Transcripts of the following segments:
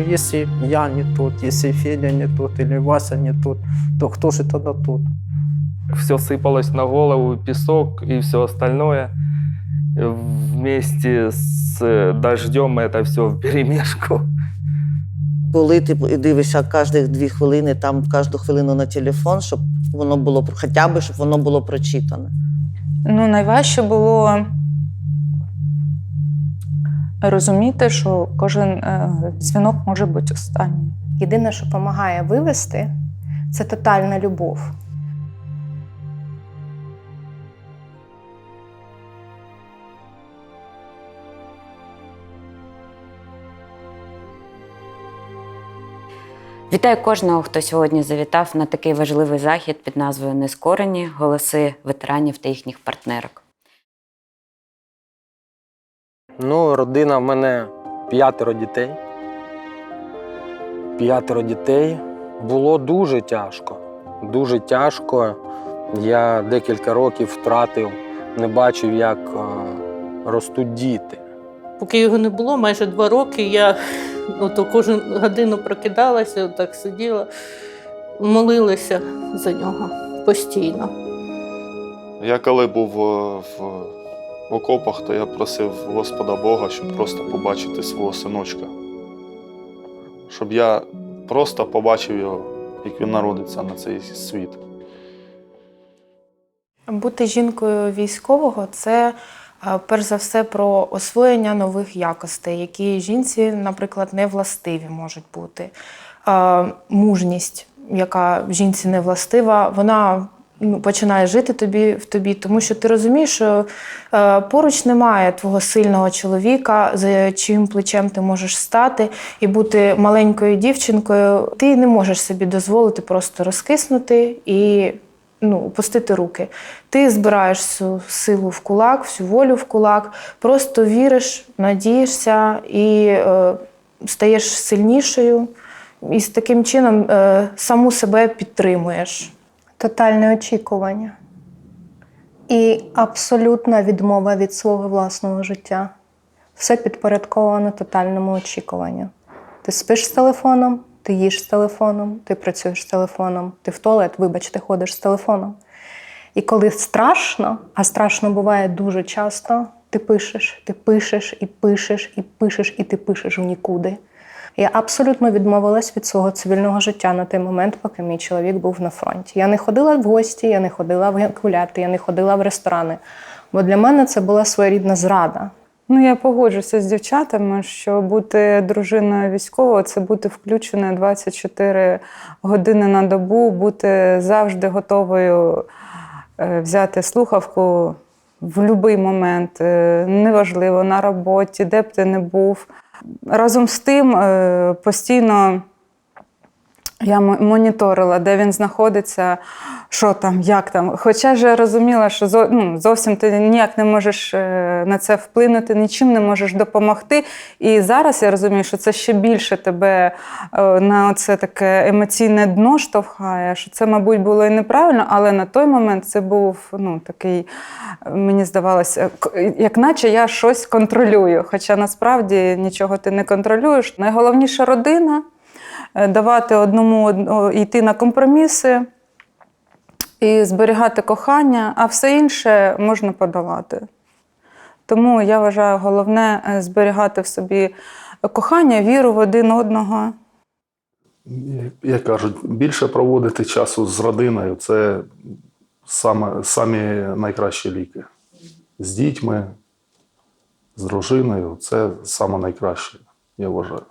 Если я не тот, если Федя не тот или Вася не тот, то кто же тогда тот? Все сыпалось на голову, песок и все остальное. Вместе с дождем это все вперемешку. Коли ти дивишся кожні 2 хвилини, там кожну хвилину на телефон, щоб воно було, хоча б, щоб воно було прочитане. Ну, найважче було розуміти, що кожен дзвінок може бути останній. Єдине, що допомагає вивести, це тотальна любов. Вітаю кожного, хто сьогодні завітав на такий важливий захід під назвою «Нескорені. Голоси ветеранів та їхніх партнерок». Ну, родина в мене 5 дітей. 5 дітей. Було дуже тяжко. Дуже тяжко. Я декілька років втратив, не бачив, як ростуть діти. Поки його не було, майже 2 роки, я кожну годину прокидалася, так сиділа, молилася за нього постійно. Я коли був в окопах, то я просив Господа Бога, щоб просто побачити свого синочка. Щоб я просто побачив його, як він народиться на цей світ. Бути жінкою військового – це перш за все про освоєння нових якостей, які жінці, наприклад, не властиві можуть бути. Мужність, яка жінці не властива, вона починає жити в тобі, тому що ти розумієш, що поруч немає твого сильного чоловіка, за чиїм плечем ти можеш стати і бути маленькою дівчинкою. Ти не можеш собі дозволити просто розкиснути і опустити руки. Ти збираєш всю силу в кулак, всю волю в кулак, просто віриш, надієшся і стаєш сильнішою. І з таким чином саму себе підтримуєш. Тотальне очікування і абсолютна відмова від свого власного життя. Все підпорядковано тотальному очікуванню. Ти спиш з телефоном, ти їш з телефоном, ти працюєш з телефоном, ти в туалет, вибачте, ходиш з телефоном. І коли страшно, а страшно буває дуже часто, ти пишеш і пишеш, і ти пишеш в нікуди. Я абсолютно відмовилась від свого цивільного життя на той момент, поки мій чоловік був на фронті. Я не ходила в гості, я не ходила гуляти, я не ходила в ресторани. Бо для мене це була своєрідна зрада. Я погоджуся з дівчатами, що бути дружиною військового – це бути включеною 24 години на добу, бути завжди готовою взяти слухавку в будь-який момент, неважливо, на роботі, де б ти не був. Разом з тим, постійно я моніторила, де він знаходиться, що там, як там. Хоча ж я розуміла, що зовсім ти ніяк не можеш на це вплинути, нічим не можеш допомогти. І зараз я розумію, що це ще більше тебе на це таке емоційне дно штовхає, що це, мабуть, було і неправильно, але на той момент це був такий, мені здавалося, як наче я щось контролюю. Хоча насправді нічого ти не контролюєш. Найголовніше – родина. Давати одному йти на компроміси і зберігати кохання, а все інше можна подолати. Тому я вважаю, головне зберігати в собі кохання, віру в один одного. Як кажуть, більше проводити часу з родиною – це самі найкращі ліки. З дітьми, з дружиною – це саме найкраще, я вважаю.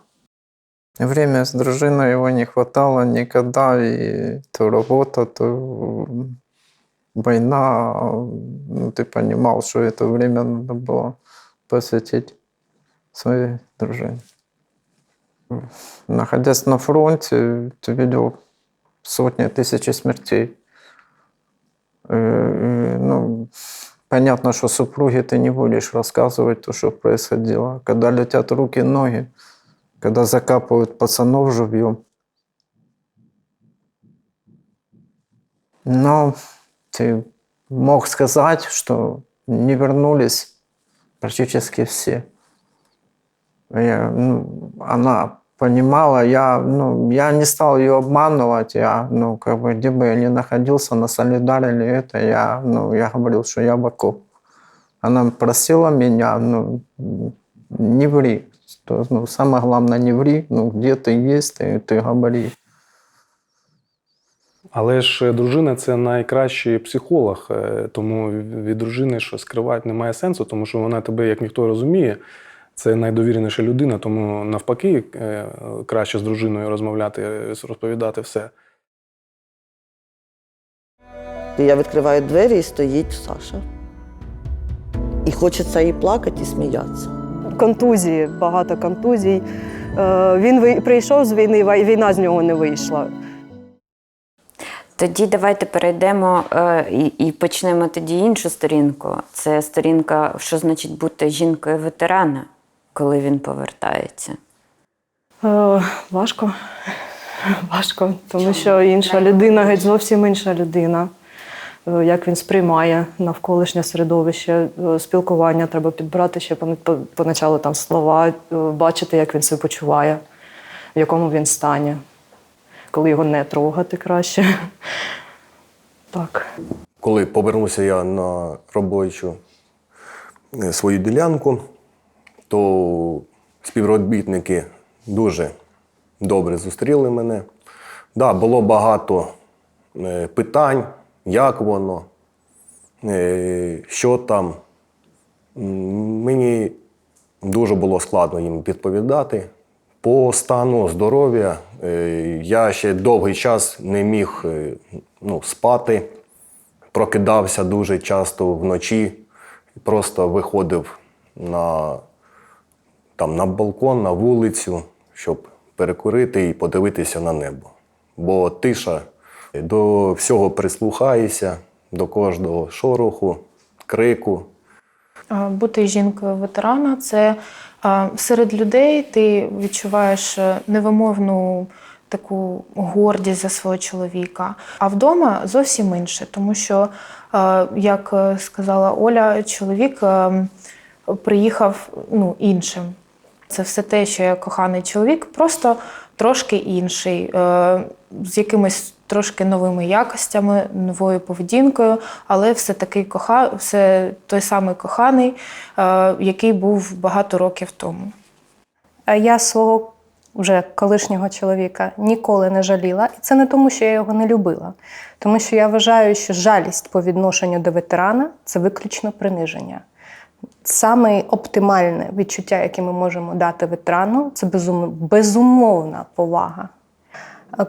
Время с дружиной его не хватало никогда, и то работа, то война. Ты понимал, что это время надо было посвятить своей дружине. Находясь на фронте, ты видел сотни, тысячи смертей. Понятно, что супруге ты не будешь рассказывать то, что происходило. Когда летят руки, ноги, когда закапывают пацанов живьем. Но ты мог сказать, что не вернулись практически все. Она понимала, я не стал ее обманывать, где бы я ни находился, на Солидаре или это, я говорил, что я в окоп. Она просила меня, не ври, самое главное, не ври, где ты есть, ты говори. Але ж дружина – це найкращий психолог, тому від дружини щось скривати немає сенсу, тому що вона тебе, як ніхто, розуміє. Це найдовіреніша людина, тому навпаки краще з дружиною розмовляти, розповідати все. Я відкриваю двері і стоїть Саша. І хочеться і плакати, і сміятися. Контузії, багато контузій. Він прийшов з війни, війна з нього не вийшла. Тоді давайте перейдемо і почнемо тоді іншу сторінку. Це сторінка, що значить бути жінкою ветерана, коли він повертається. Важко. Важко, тому що інша людина, геть зовсім інша людина. Як він сприймає навколишнє середовище, спілкування, треба підбирати ще поначалу там слова, бачити, як він себе почуває, в якому він стані, коли його не трогати краще. Так. Коли повернувся я на робочу свою ділянку, то співробітники дуже добре зустріли мене. Да, було багато питань, як воно, що там. Мені дуже було складно їм відповідати. По стану здоров'я я ще довгий час не міг спати, прокидався дуже часто вночі, просто виходив на балкон, на вулицю, щоб перекурити і подивитися на небо. Бо тиша, до всього прислухаєшся, до кожного шороху, крику. Бути жінкою ветерана – це серед людей ти відчуваєш невимовну таку гордість за свого чоловіка. А вдома зовсім інше, тому що, як сказала Оля, чоловік приїхав іншим. Це все те, що я коханий чоловік, просто трошки інший, з якимись трошки новими якостями, новою поведінкою, але все-таки все той самий коханий, який був багато років тому. Я свого вже колишнього чоловіка ніколи не жаліла. І це не тому, що я його не любила. Тому що я вважаю, що жалість по відношенню до ветерана – це виключно приниження. Саме оптимальне відчуття, яке ми можемо дати ветерану, це безумовна повага.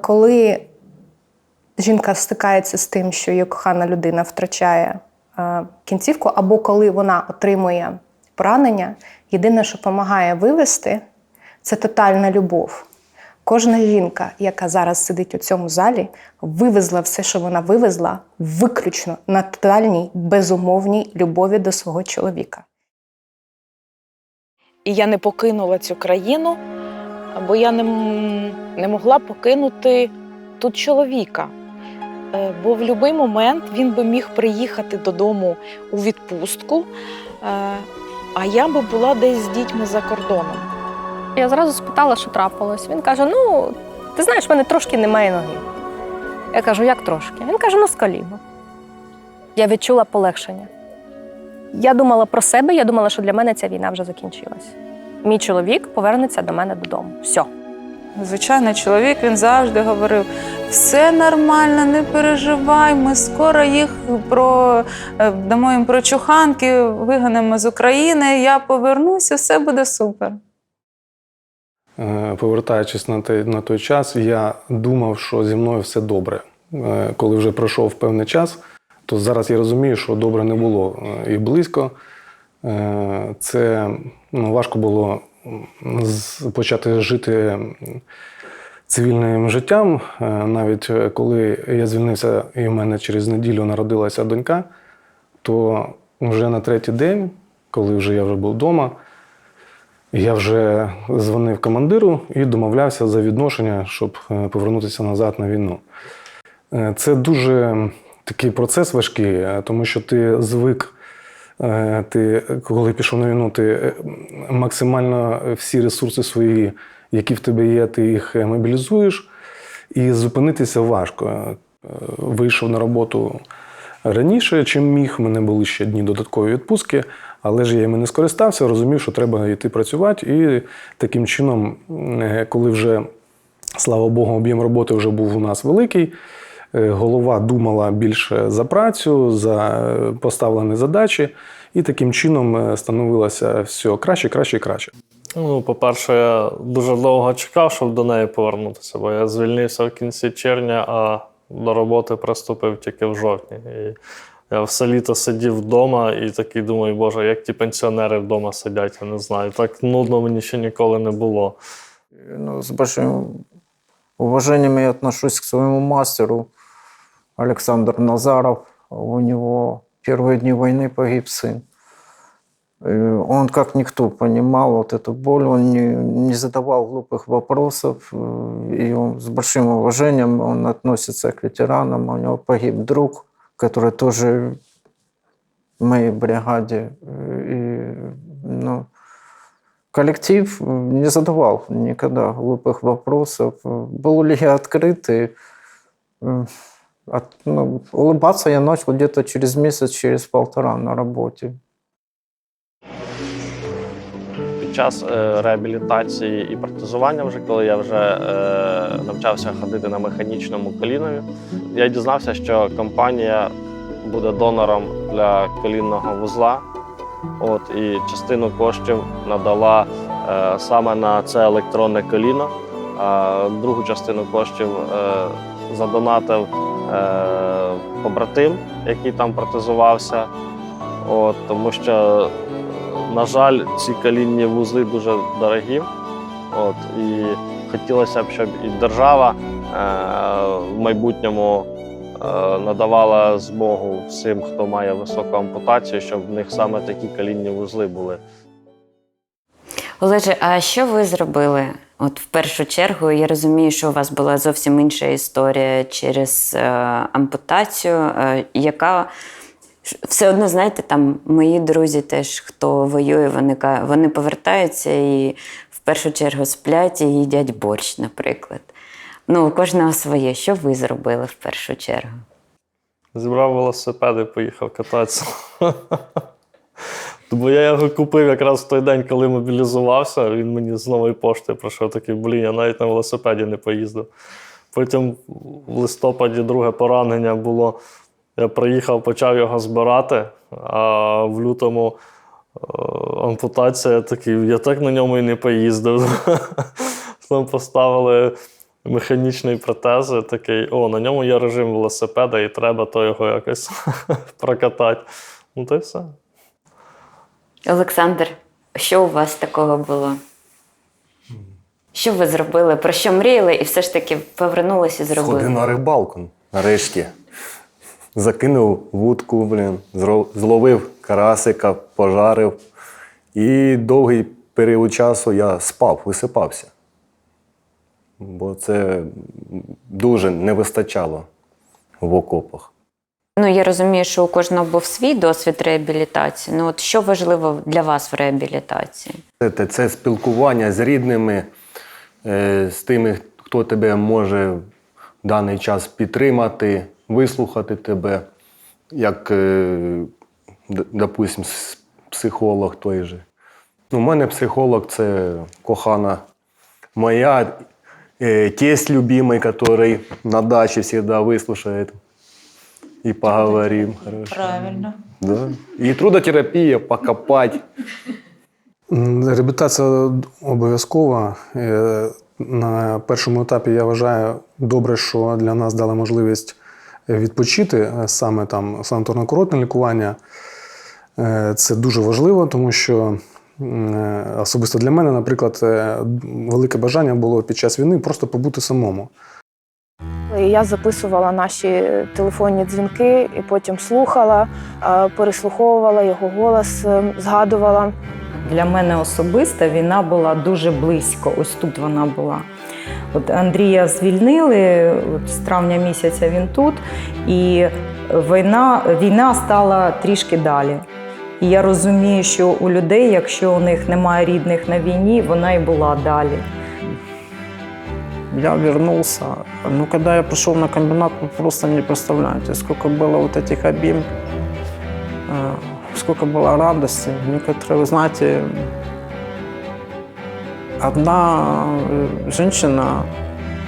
Коли жінка стикається з тим, що її кохана людина втрачає кінцівку, або коли вона отримує поранення, єдине, що допомагає вивести – це тотальна любов. Кожна жінка, яка зараз сидить у цьому залі, вивезла все, що вона вивезла, виключно на тотальній, безумовній любові до свого чоловіка. І я не покинула цю країну, бо я не могла покинути тут чоловіка. Бо в будь-який момент він би міг приїхати додому у відпустку, а я би була десь з дітьми за кордоном. Я зразу спитала, що трапилось. Він каже, ти знаєш, в мене трошки немає ноги. Я кажу, як трошки? Він каже, з коліна. Я відчула полегшення. Я думала про себе, я думала, що для мене ця війна вже закінчилась. Мій чоловік повернеться до мене додому. Все. Звичайно, чоловік, він завжди говорив, все нормально, не переживай, ми скоро їх дамо їм прочуханки, виганемо з України, я повернуся, все буде супер. Повертаючись на той час, я думав, що зі мною все добре. Коли вже пройшов певний час, то зараз я розумію, що добре не було і близько. Це важко було почати жити цивільним життям. Навіть коли я звільнився і в мене через неділю народилася донька, то вже на третій день, коли я вже був вдома, я вже дзвонив командиру і домовлявся за відношення, щоб повернутися назад на війну. Це дуже такий процес важкий, тому що ти звик Ти, коли пішов на війну, ти максимально всі ресурси свої, які в тебе є, ти їх мобілізуєш, і зупинитися важко. Вийшов на роботу раніше, чим міг. У мене були ще дні додаткової відпустки, але ж я їм не скористався, розумів, що треба йти працювати. І таким чином, коли вже, слава Богу, об'єм роботи вже був у нас великий, голова думала більше за працю, за поставлені задачі, і таким чином становилося все краще, краще і краще. Ну, по-перше, я дуже довго чекав, щоб до неї повернутися, бо я звільнився в кінці червня, а до роботи приступив тільки в жовтні. І я все літо сидів вдома і такий думаю, боже, як ті пенсіонери вдома сидять, я не знаю. Так нудно мені ще ніколи не було. Ну, с большим уважением я отношусь к своему мастеру Александр Назаров. У него в первые дни войны погиб сын. И он как никто понимал вот эту боль, он не задавал глупых вопросов, и он с большим уважением он относится к ветеранам. У него погиб друг, который тоже в моей бригаде. И, ну, коллектив не задавал никогда глупых вопросов. Был ли я открытый? Улыбаться я начал где-то через месяц, через полтора на работе. Під час реабілітації і протезування, вже коли я вже навчався ходити на механічному колінові, я дізнався, що компанія буде донором для колінного вузла. І частину коштів надала саме на це електронне коліно, а другу частину коштів задонатив побратим, який там протезувався. Тому що, на жаль, ці колінні вузли дуже дорогі. І хотілося б, щоб і держава в майбутньому надавала змогу всім, хто має високу ампутацію, щоб в них саме такі колінні вузли були. Олеже, а що ви зробили? От в першу чергу, я розумію, що у вас була зовсім інша історія через ампутацію, яка все одно, знаєте, там мої друзі теж, хто воює, вони повертаються і в першу чергу сплять і їдять борщ, наприклад. Ну, у кожного своє. Що ви зробили в першу чергу? Зібрав велосипед і поїхав кататися. Бо я його купив якраз в той день, коли мобілізувався. Він мені з нової пошти прийшов, такий, я навіть на велосипеді не поїздив. Потім в листопаді друге поранення було. Я приїхав, почав його збирати, а в лютому ампутація, я так на ньому і не поїздив. Там поставили механічний протез, на ньому є режим велосипеда і треба то його якось прокатати. Та й все. Олександр, що у вас такого було? Що ви зробили? Про що мріяли і все ж таки повернулися і зробили? Сходив на рибалку, нарешті. Закинув вудку, зловив карасика, пожарив. І довгий період часу я спав, висипався. Бо це дуже не вистачало в окопах. Я розумію, що у кожного був свій досвід реабілітації. От що важливо для вас в реабілітації? Це спілкування з рідними, з тими, хто тебе може в даний час підтримати, вислухати тебе, як, допустим, психолог той же. У мене психолог – це кохана моя, тесть любимый, который на даче всегда выслушает и поговорим. Хорошо. Правильно. Да. И трудотерапия, покопать. Реабілітація обов'язкова. На першому етапі, я вважаю, добре, що для нас дали можливість відпочити, саме там санаторно-курортне лікування. Це дуже важливо, тому що особисто для мене, наприклад, велике бажання було під час війни просто побути самому. Я записувала наші телефонні дзвінки і потім слухала, переслуховувала його голос, згадувала. Для мене особисто війна була дуже близько, ось тут вона була. От Андрія звільнили, з травня місяця він тут, і війна стала трішки далі. І я розумію, що у людей, якщо у них немає рідних на війні, вона і була далі. Я вернулся. Ну, когда я пришел на комбинат, вы просто не представляете, сколько было вот этих обид, сколько было радости. Некоторые, вы знаете, одна женщина,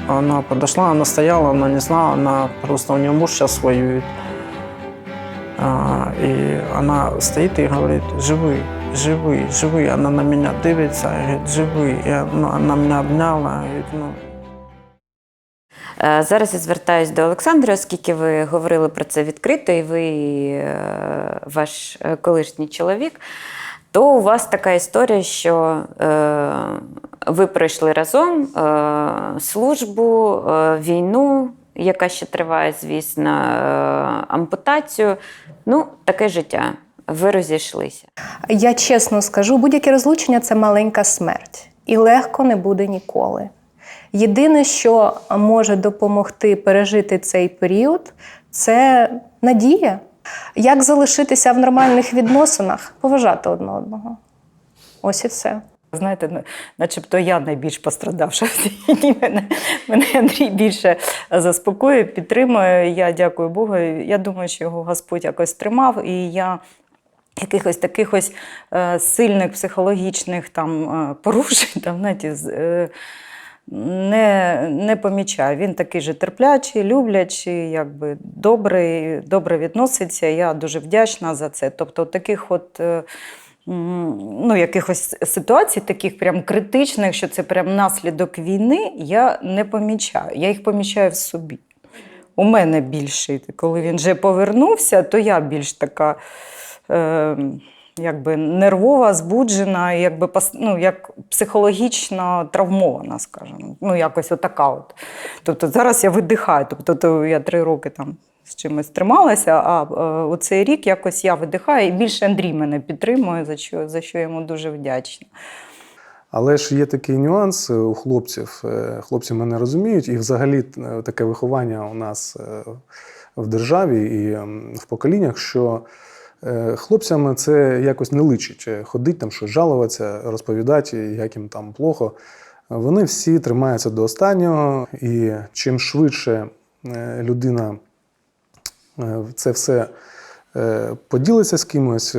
она подошла, она стояла, она не знала, она просто, у нее муж сейчас воюет. И она стоит и говорит: живый, живый, живый. Она на меня дивится, говорит: живый. И она меня обняла, говорит, ну. Зараз я звертаюсь до Олександра, оскільки ви говорили про це відкрито, і ви ваш колишній чоловік, то у вас така історія, що ви пройшли разом службу, війну, яка ще триває, звісно, ампутацію. Ну, таке життя. Ви розійшлися. Я чесно скажу, будь-яке розлучення – це маленька смерть. І легко не буде ніколи. Єдине, що може допомогти пережити цей період – це надія. Як залишитися в нормальних відносинах? Поважати одне одного. Ось і все. Знаєте, начебто я найбільш пострадавша в цій війні. Мене Андрій більше заспокоює, підтримує. Я дякую Богу. Я думаю, що його Господь якось тримав. І я якихось таких ось сильних психологічних там порушень, там, знаєте, не помічаю. Він такий же терплячий, люблячий, якби добре відноситься. Я дуже вдячна за це. Тобто таких от якихось ситуацій, таких прям критичних, що це прям наслідок війни, я не помічаю. Я їх помічаю в собі. У мене більше. Коли він вже повернувся, то я більш така якби нервова, збуджена, якби, як психологічно травмована, скажімо. Ну, якось отака от. Тобто зараз я видихаю. Тобто я 3 роки там з чимось трималася, а оцей рік якось я видихаю, і більше Андрій мене підтримує, за що йому дуже вдячна. Але ж є такий нюанс у хлопців. Хлопці мене розуміють, і взагалі таке виховання у нас в державі і в поколіннях, що хлопцям це якось не личить. Ходить там, щось жалуватися, розповідати, як їм там плохо. Вони всі тримаються до останнього, і чим швидше людина це все поділиться з кимось,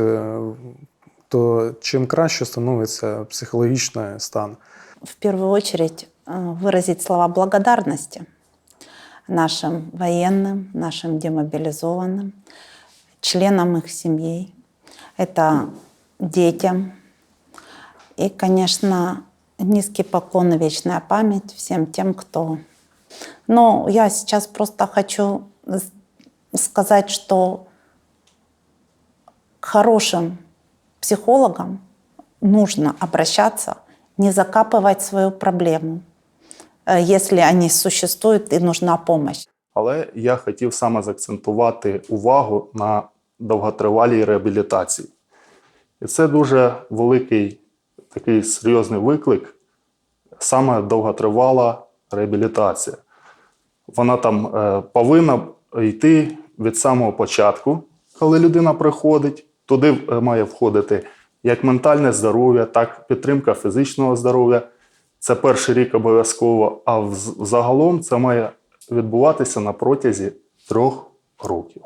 то чим краще становиться психологічний стан. В первую очередь выразить слова благодарности нашим военным, нашим демобилизованным, членам их семей, это детям. И, конечно, низкий поклон и вечная память всем тем, кто... Но я сейчас просто хочу сказать, что к хорошим психологам нужно обращаться, не закапывать свою проблему, если они существуют и нужна помощь. Але я хотів саме заакцентувати увагу на довготривалій реабілітації. І це дуже великий, такий серйозний виклик, саме довготривала реабілітація. Вона там повинна йти від самого початку, коли людина приходить. Туди має входити як ментальне здоров'я, так і підтримка фізичного здоров'я. Це перший рік обов'язково, а взагалом це має відбуватися на протязі 3 років.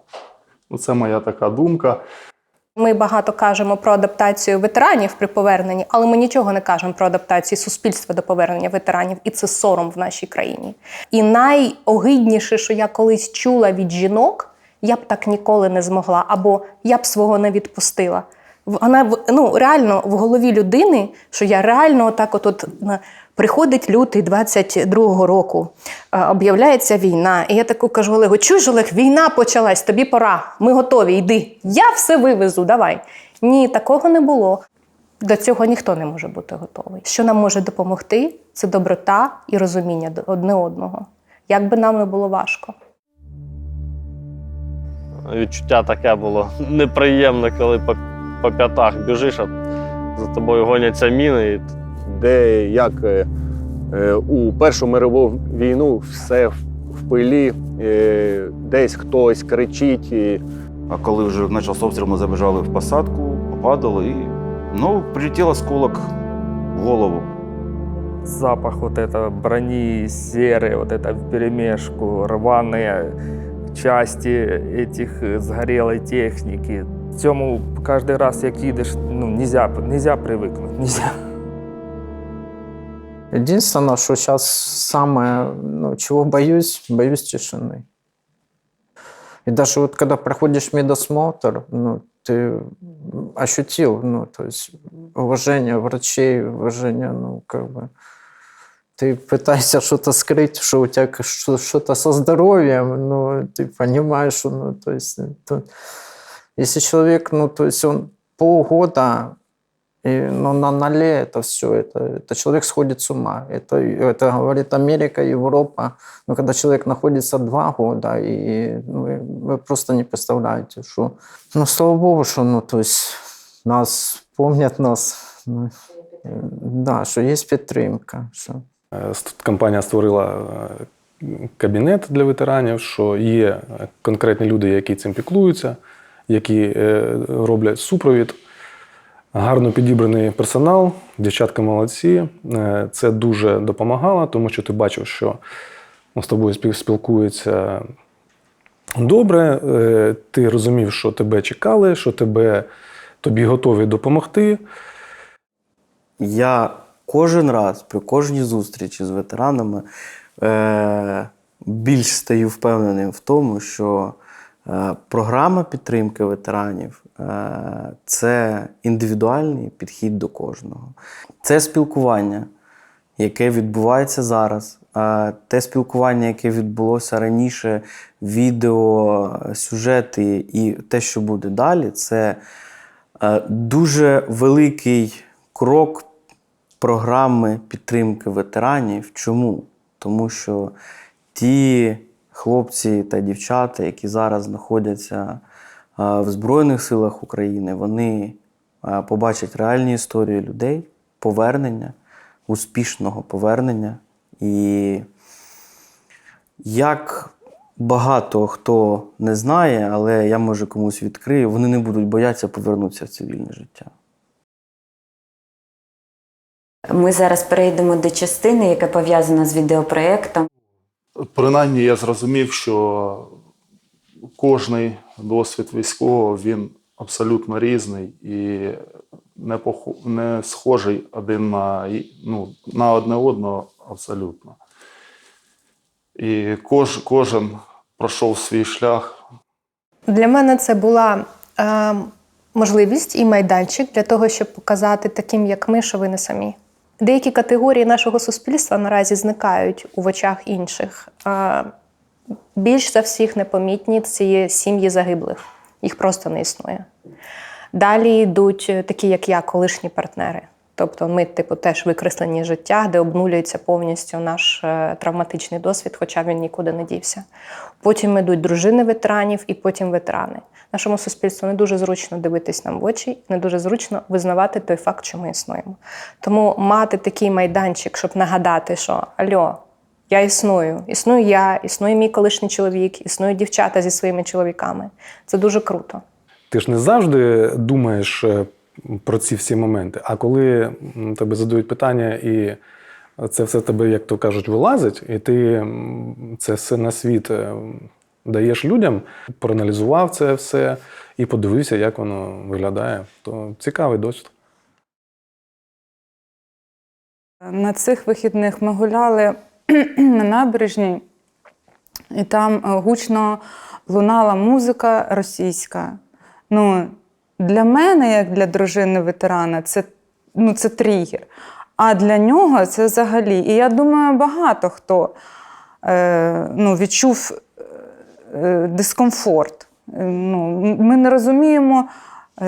Це моя така думка. Ми багато кажемо про адаптацію ветеранів при поверненні, але ми нічого не кажемо про адаптацію суспільства до повернення ветеранів, і це сором в нашій країні. І найогидніше, що я колись чула від жінок, я б так ніколи не змогла, або я б свого не відпустила. Вона реально в голові людини, що я реально отак от приходить лютий 22-го року, об'являється війна, і я таку кажу Олегу: чуєш, Олег, війна почалась, тобі пора, ми готові, йди, я все вивезу, давай. Ні, такого не було. До цього ніхто не може бути готовий. Що нам може допомогти – це доброта і розуміння одне одного. Як би нам не було важко. Відчуття таке було неприємне, коли по п'ятах біжиш, а за тобою гоняться міни. Де, як у Першу мирову війну, все в пилі, десь хтось кричить. А коли вже почався обстріл, ми забіжали в посадку, падал, и, прилетел осколок в голову. Запах вот это брони серой, вот это вперемешку, рваные части этих сгорелой техники. Цьому кожен раз, як їдеш, нельзя привикнути, нельзя. Единственное, что сейчас самое, чего боюсь тишины. И даже вот когда проходишь медосмотр, ты ощутил, то есть уважение врачей, уважение, ты пытаешься что-то скрыть, что у тебя что-то со здоровьем, но ты понимаешь, что, если человек, то есть он полгода, на ноле это все, это человек сходит с ума. Это говорит Америка, Европа. Но когда человек находится 2 года, и вы просто не представляете, что... слава Богу, что, то есть нас помнят, да, що є підтримка. Що... Компанія створила кабінет для ветеранів, що є конкретні люди, які цим піклуються, які роблять супровід. Гарно підібраний персонал, дівчатка молодці. Це дуже допомагало, тому що ти бачив, що з тобою спілкуються добре, ти розумів, що тебе чекали, що тобі готові допомогти. Я кожен раз при кожній зустрічі з ветеранами більш стаю впевненим в тому, що програма підтримки ветеранів – це індивідуальний підхід до кожного. Це спілкування, яке відбувається зараз, те спілкування, яке відбулося раніше, відео, сюжети і те, що буде далі – це дуже великий крок програми підтримки ветеранів. Чому? Тому що ті хлопці та дівчата, які зараз знаходяться в Збройних силах України, вони побачать реальні історії людей, повернення, успішного повернення. І як багато хто не знає, але я, може, комусь відкрию, вони не будуть боятися повернутися в цивільне життя. Ми зараз перейдемо до частини, яка пов'язана з відеопроєктом. Принаймні я зрозумів, що кожний досвід військового, він абсолютно різний і не схожий один на одне одного абсолютно. І кожен пройшов свій шлях. Для мене це була можливість і майданчик для того, щоб показати таким, як ми, що ви не самі. Деякі категорії нашого суспільства наразі зникають у очах інших. Більш за всіх непомітні – це є сім'ї загиблих. Їх просто не існує. Далі йдуть такі, як я, колишні партнери. Тобто ми, теж викреслені з життя, де обнулюється повністю наш травматичний досвід, хоча він нікуди не дівся. Потім йдуть дружини ветеранів і потім ветерани. Нашому суспільству не дуже зручно дивитись нам в очі, не дуже зручно визнавати той факт, що ми існуємо. Тому мати такий майданчик, щоб нагадати, що «Альо, я існую я, існує мій колишній чоловік, існують дівчата зі своїми чоловіками». Це дуже круто. Ти ж не завжди думаєш про ці всі моменти, а коли тебе задають питання і це все тебе, як то кажуть, вилазить, і ти це все на світ даєш людям, проаналізував це все і подивився, як воно виглядає. То цікавий досвід. На цих вихідних ми гуляли на набережній, і там гучно лунала музика російська. Для мене, як для дружини ветерана, це тригер. А для нього це взагалі. І я думаю, багато хто відчув дискомфорт. Ми не розуміємо,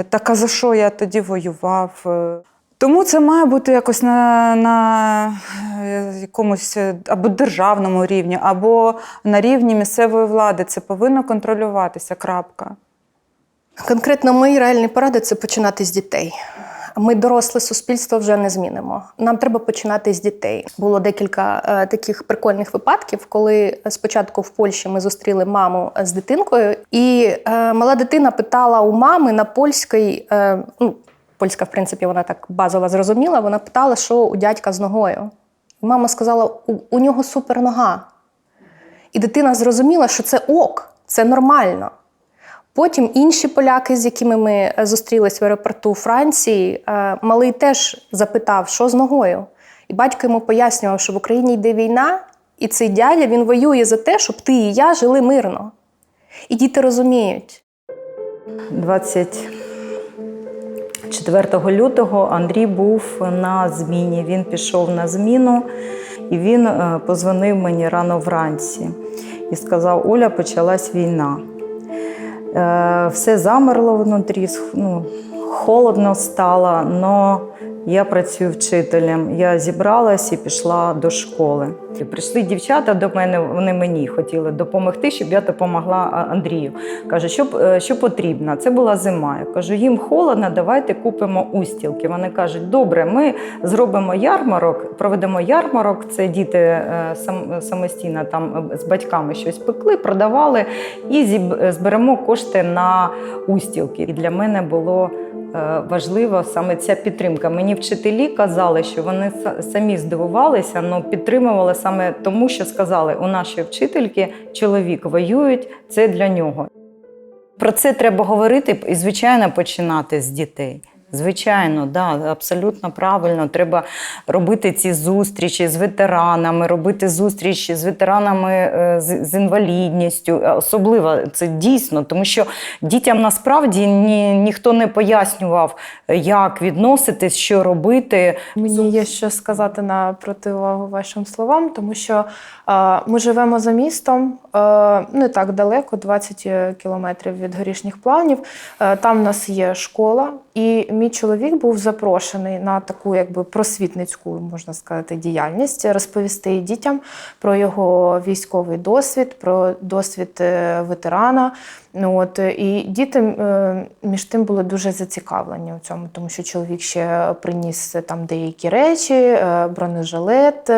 так а за що я тоді воював. Тому це має бути якось на якомусь або державному рівні, або на рівні місцевої влади. Це повинно контролюватися, крапка. Конкретно мої реальні поради – це починати з дітей. ми доросле суспільство вже не змінимо. Нам треба починати з дітей. Було декілька таких прикольних випадків, коли спочатку в Польщі ми зустріли маму з дитинкою, і мала дитина питала у мами на польській, польська, в принципі, вона так базово зрозуміла, вона питала, що у дядька з ногою. І мама сказала, у нього супер нога. І дитина зрозуміла, що це ок, це нормально. Потім інші поляки, з якими ми зустрілись в аеропорту Франції, малий теж запитав, що з ногою. І батько йому пояснював, що в Україні йде війна, і цей дядя, він воює за те, щоб ти і я жили мирно. І діти розуміють. 24 лютого Андрій був на зміні. Він пішов на зміну, і він подзвонив мені рано вранці і сказав, Оля, почалась війна. Все замерло внутрі, холодно стало, але я працюю вчителем. Я зібралась і пішла до школи. Прийшли дівчата до мене, вони мені хотіли допомогти, щоб я допомогла Андрію. Каже, що потрібно? Це була зима. Я кажу, їм холодно, давайте купимо устілки. Вони кажуть, добре, ми зробимо ярмарок, проведемо ярмарок, це діти самостійно там з батьками щось пекли, продавали і зберемо кошти на устілки. І для мене було важлива саме ця підтримка. Мені вчителі казали, що вони самі здивувалися, але підтримували саме тому, що сказали, у нашої вчительки чоловік воюють, це для нього. Про це треба говорити і, звичайно, починати з дітей. Звичайно, да, абсолютно правильно. Треба робити ці зустрічі з ветеранами, робити зустрічі з ветеранами з інвалідністю. Особливо це дійсно, тому що дітям насправді ніхто не пояснював, як відноситись, що робити. Мені є що сказати на противагу вашим словам, тому що ми живемо за містом, не так далеко, 20 кілометрів від Горішніх Плавнів. Там в нас є школа, і мій чоловік був запрошений на таку просвітницьку, можна сказати, діяльність, розповісти дітям про його військовий досвід, про досвід ветерана. І діти між тим були дуже зацікавлені у цьому, тому що чоловік ще приніс там деякі речі, бронежилет,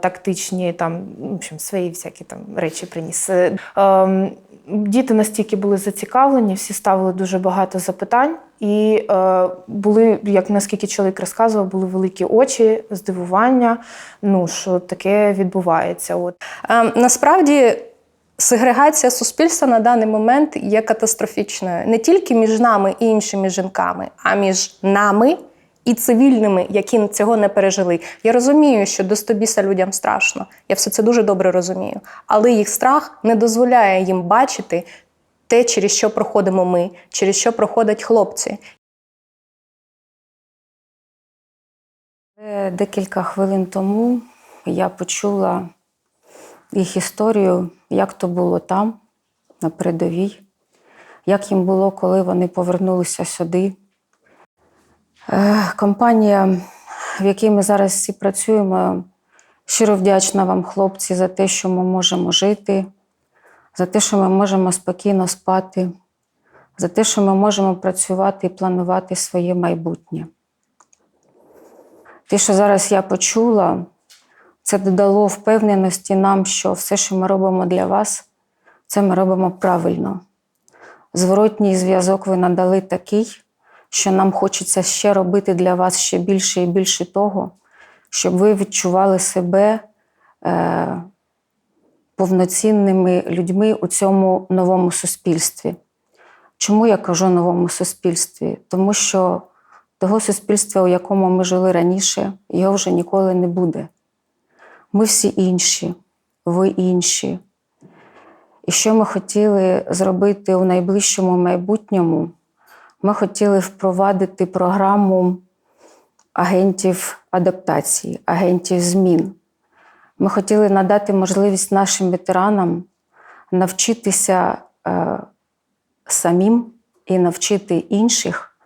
тактичні, в общем, свої всякі там речі приніс. Діти настільки були зацікавлені, всі ставили дуже багато запитань. І були, як наскільки чоловік розказував, були великі очі, здивування, що таке відбувається. Насправді, сегрегація суспільства на даний момент є катастрофічною. Не тільки між нами і іншими жінками, а між нами і цивільними, які цього не пережили. Я розумію, що до стобіса людям страшно. Я все це дуже добре розумію. Але їх страх не дозволяє їм бачити те, через що проходимо ми, через що проходять хлопці. Декілька хвилин тому я почула їх історію, як то було там, на передовій, як їм було, коли вони повернулися сюди. Компанія, в якій ми зараз всі працюємо, щиро вдячна вам, хлопці, за те, що ми можемо жити, за те, що ми можемо спокійно спати, за те, що ми можемо працювати і планувати своє майбутнє. Те, що зараз я почула, це додало впевненості нам, що все, що ми робимо для вас, це ми робимо правильно. Зворотній зв'язок ви надали такий, що нам хочеться ще робити для вас ще більше і більше того, щоб ви відчували себе повноцінними людьми у цьому новому суспільстві. Чому я кажу новому суспільстві? Тому що того суспільства, у якому ми жили раніше, його вже ніколи не буде. Ми всі інші, ви інші. І що ми хотіли зробити у найближчому майбутньому? Ми хотіли впровадити програму агентів адаптації, агентів змін. Ми хотіли надати можливість нашим ветеранам навчитися самим і навчити інших,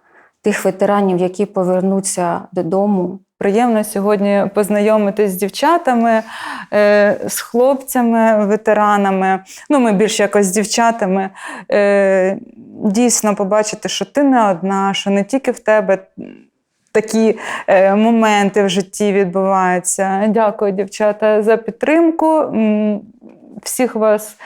тих ветеранів, які повернуться додому. Приємно сьогодні познайомитись з дівчатами, з хлопцями, ветеранами. Ми більш якось з дівчатами. Дійсно побачити, що ти не одна, що не тільки в тебе такі моменти в житті відбуваються. Дякую, дівчата, за підтримку. Всіх вас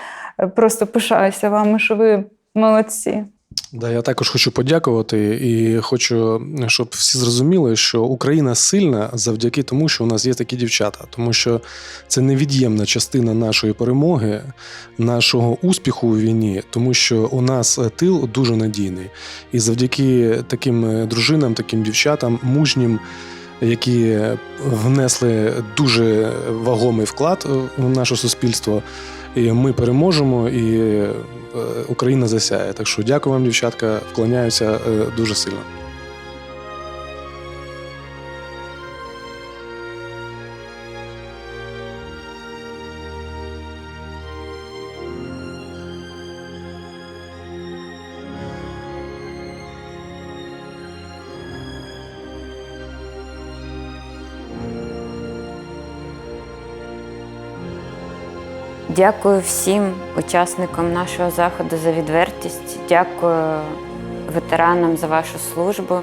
просто пишаюся вами, що ви молодці. Да, я також хочу подякувати і хочу, щоб всі зрозуміли, що Україна сильна завдяки тому, що у нас є такі дівчата. Тому що це невід'ємна частина нашої перемоги, нашого успіху у війні, тому що у нас тил дуже надійний. І завдяки таким дружинам, таким дівчатам, мужнім, які внесли дуже вагомий вклад в наше суспільство, і ми переможемо, і Україна засяє. Так що дякую вам, дівчатка, вклоняюся дуже сильно. Дякую всім учасникам нашого заходу за відвертість. Дякую ветеранам за вашу службу.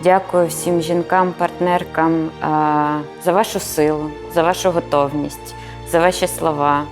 Дякую всім жінкам, партнеркам за вашу силу, за вашу готовність, за ваші слова.